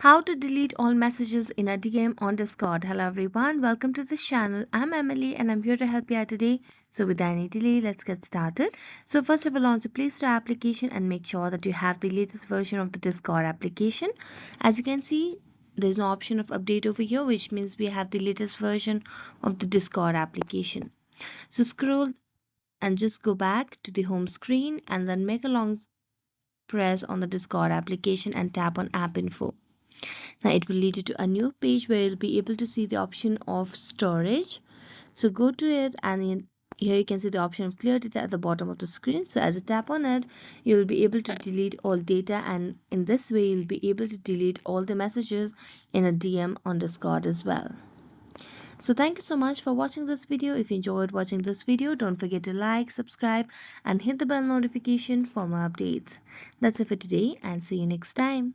How to delete all messages in a DM on Discord. Hello everyone, welcome to this channel. I'm Emily and I'm here to help you out today. So without any delay, let's get started. So first of all, launch the Play Store application and make sure that you have the latest version of the Discord application. As you can see, there's no option of update over here, which means we have the latest version of the Discord application. So scroll and just go back to the home screen and then make a long press on the Discord application and tap on app info. Now it will lead you to a new page where you'll be able to see the option of storage. So go to it and here you can see the option of clear data at the bottom of the screen. So as you tap on it, you'll be able to delete all data, and in this way you'll be able to delete all the messages in a DM on Discord as well. So thank you so much for watching this video. If you enjoyed watching this video, don't forget to like, subscribe and hit the bell notification for more updates. That's it for today and see you next time.